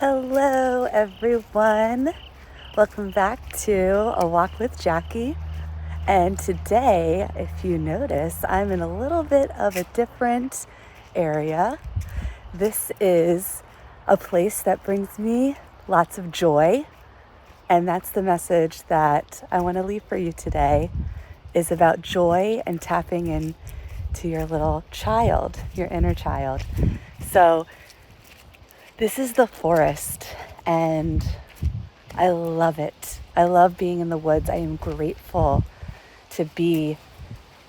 Hello, everyone. Welcome back to A Walk with Jackie. And today, if you notice, I'm in a little bit of a different area. This is a place that brings me lots of joy. And that's the message that I want to leave for you today, is about joy and tapping into your little child, your inner child. So this is the forest, and I love it. I love being in the woods. I am grateful to be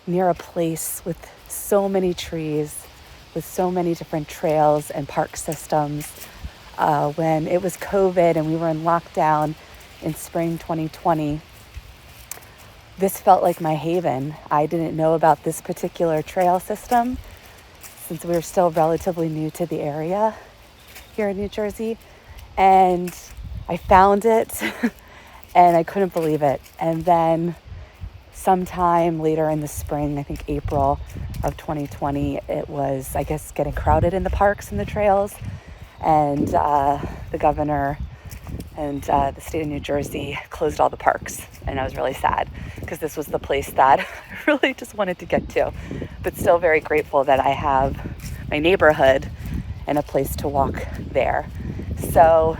near a place with so many trees, with so many different trails and park systems. When it was COVID and we were in lockdown in spring 2020, this felt like my haven. I didn't know about this particular trail system since we were still relatively new to the area here in New Jersey, and I found it and I couldn't believe it. And then sometime later in the spring, I think April of 2020, it was, I guess, getting crowded in the parks and the trails, and the governor and the state of New Jersey closed all the parks, and I was really sad because this was the place that I really just wanted to get to, but still very grateful that I have my neighborhood and a place to walk there. So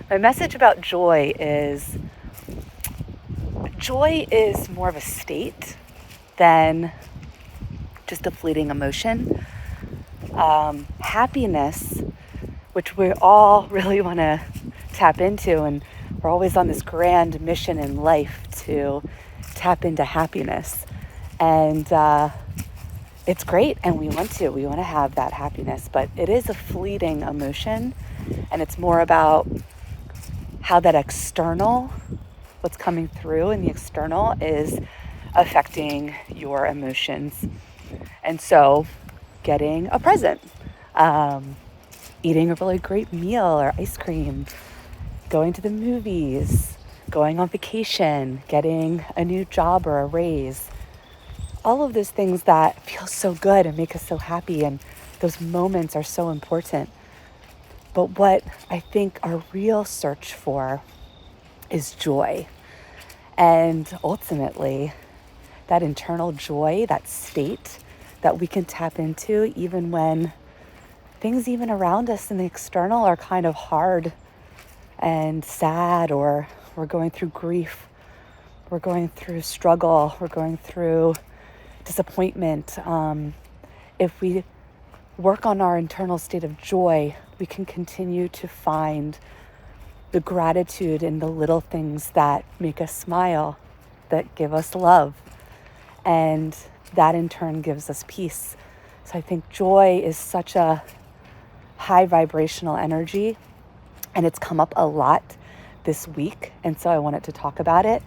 my message about joy is more of a state than just a fleeting emotion. Happiness, which we all really want to tap into, and we're always on this grand mission in life to tap into happiness. And it's great, and we want to have that happiness, but it is a fleeting emotion, and it's more about how that external, what's coming through in the external, is affecting your emotions. And so getting a present, eating a really great meal or ice cream, going to the movies, going on vacation, getting a new job or a raise, all of those things that feel so good and make us so happy, and those moments are so important. But what I think our real search for is joy. And ultimately, that internal joy, that state that we can tap into even when things even around us in the external are kind of hard and sad, or we're going through grief, we're going through struggle, we're going through disappointment. If we work on our internal state of joy, we can continue to find the gratitude in the little things that make us smile, that give us love, and that in turn gives us peace. So I think joy is such a high vibrational energy, and it's come up a lot this week, and so I wanted to talk about it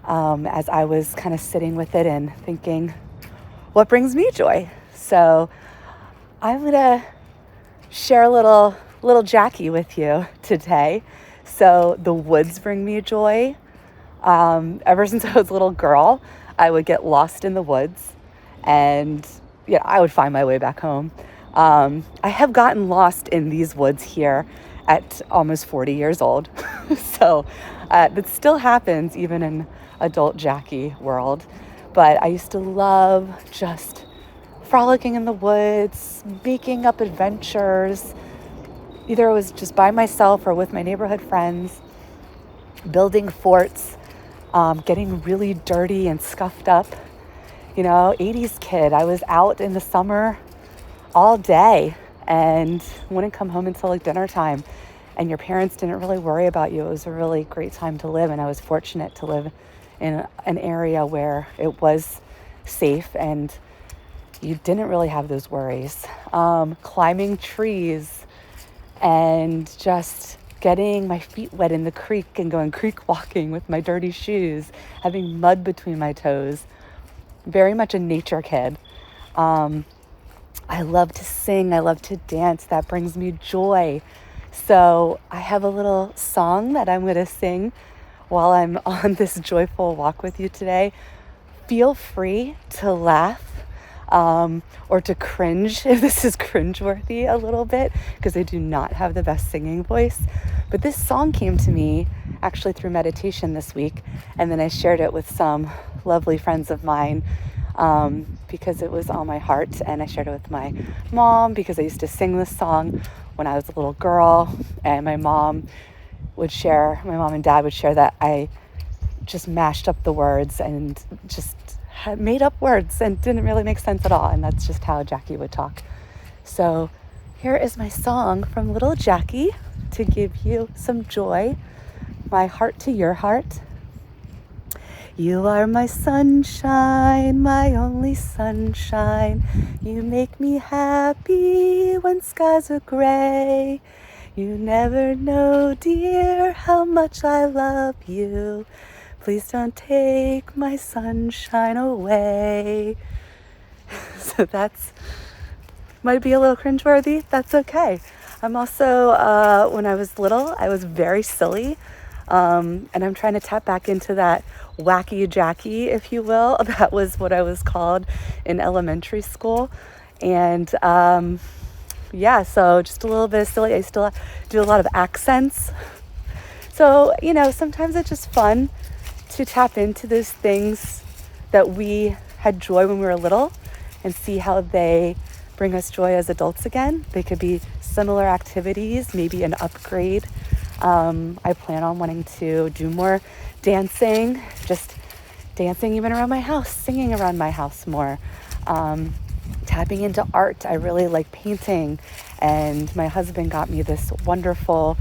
as I was kind of sitting with it and thinking, what brings me joy? So I'm gonna share a little Jackie with you today. So the woods bring me joy. Ever since I was a little girl, I would get lost in the woods, and I would find my way back home. I have gotten lost in these woods here at almost 40 years old. So that still happens even in adult Jackie world. But I used to love just frolicking in the woods, making up adventures. Either it was just by myself or with my neighborhood friends, building forts, getting really dirty and scuffed up. 80s kid. I was out in the summer all day and wouldn't come home until like dinner time. And your parents didn't really worry about you. It was a really great time to live. And I was fortunate to live in an area where it was safe and you didn't really have those worries. Climbing trees and just getting my feet wet in the creek and going creek walking with my dirty shoes, having mud between my toes. Very much a nature kid. I love to sing. I love to dance. That brings me joy. So I have a little song that I'm going to sing while I'm on this joyful walk with you today. Feel free to laugh. or to cringe if this is cringeworthy a little bit, because I do not have the best singing voice. But this song came to me actually through meditation this week, and then I shared it with some lovely friends of mine because it was on my heart, and I shared it with my mom because I used to sing this song when I was a little girl, and my mom and dad would share that I just mashed up the words and just had made up words and didn't really make sense at all, and that's just how Jackie would talk. So here is my song from little Jackie to give you some joy, my heart to your heart. You are my sunshine, my only sunshine. You make me happy when skies are gray. You never know, dear, how much I love you. Please don't take my sunshine away. So that's, might be a little cringeworthy. That's okay. I'm also, when I was little, I was very silly. And I'm trying to tap back into that wacky Jackie, if you will. That was what I was called in elementary school. And yeah, so just a little bit of silly. I still do a lot of accents. So, sometimes it's just fun to tap into those things that we had joy when we were little and see how they bring us joy as adults again. They could be similar activities, maybe an upgrade. I plan on wanting to do more dancing, just dancing even around my house, singing around my house more, tapping into art. I really like painting, and my husband got me this wonderful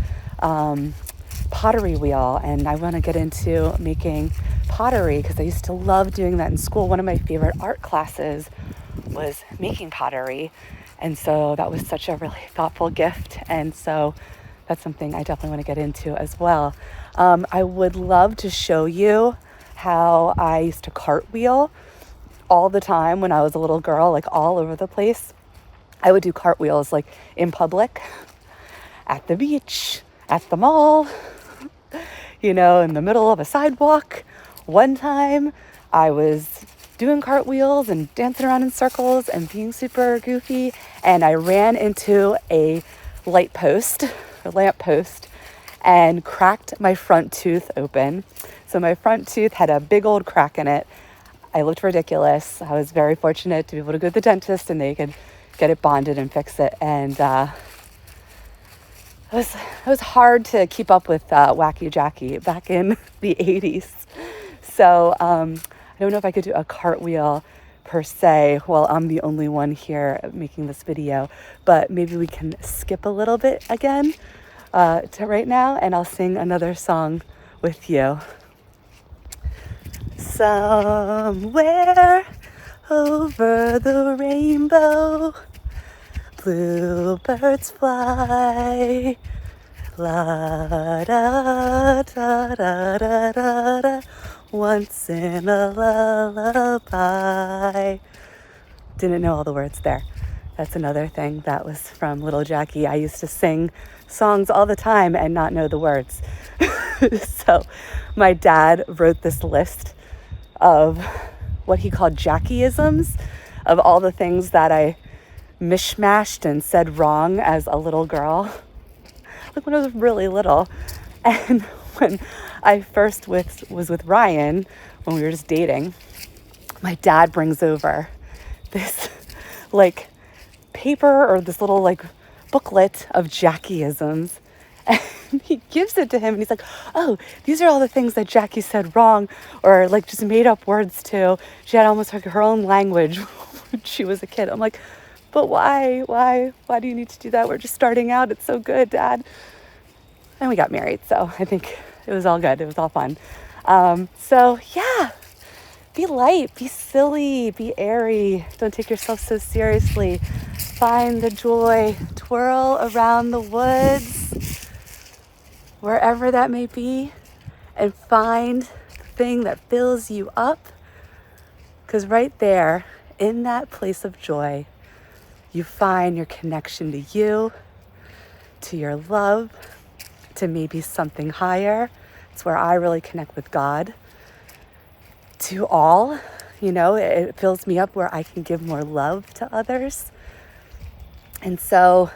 pottery wheel, and I want to get into making pottery because I used to love doing that in school. One of my favorite art classes was making pottery, and so that was such a really thoughtful gift, and so that's something I definitely want to get into as well. I would love to show you how I used to cartwheel all the time when I was a little girl, like all over the place. I would do cartwheels like in public, at the beach, at the mall, in the middle of a sidewalk. One time I was doing cartwheels and dancing around in circles and being super goofy, and I ran into a lamp post and cracked my front tooth open. So my front tooth had a big old crack in it. I looked ridiculous. I was very fortunate to be able to go to the dentist and they could get it bonded and fix it. And it was hard to keep up with Wacky Jackie back in the 80s. So I don't know if I could do a cartwheel per se. Well, I'm the only one here making this video, but maybe we can skip a little bit again to right now, and I'll sing another song with you. Somewhere over the rainbow, bluebirds fly, la da da da da da da, once in a lullaby. Didn't know all the words there. That's another thing that was from little Jackie. I used to sing songs all the time and not know the words. So my dad wrote this list of what he called Jackieisms, of all the things that I mishmashed and said wrong as a little girl, like when I was really little. And when I first was with Ryan, when we were just dating, my dad brings over this like paper or this little like booklet of Jackieisms, and he gives it to him and he's like, oh, these are all the things that Jackie said wrong, or like just made up words too. She had almost like her own language when she was a kid. I'm like, but why do you need to do that? We're just starting out. It's so good, Dad. And we got married, so I think it was all good. It was all fun. So yeah, be light, be silly, be airy. Don't take yourself so seriously. Find the joy, twirl around the woods, wherever that may be, and find the thing that fills you up. Because right there, in that place of joy, you find your connection to you, to your love, to maybe something higher. It's where I really connect with God, to all, it fills me up where I can give more love to others. And so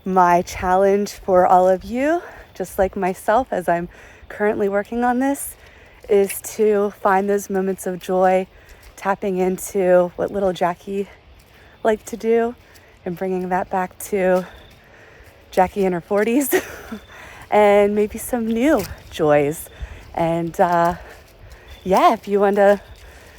my challenge for all of you, just like myself, as I'm currently working on this, is to find those moments of joy, tapping into what little Jackie liked to do and bringing that back to Jackie in her 40s and maybe some new joys. And if you want to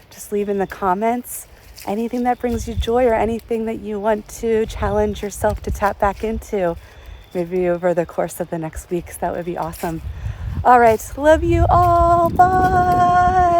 just leave in the comments anything that brings you joy or anything that you want to challenge yourself to tap back into, maybe over the course of the next weeks. That would be awesome. All right. Love you all. Bye.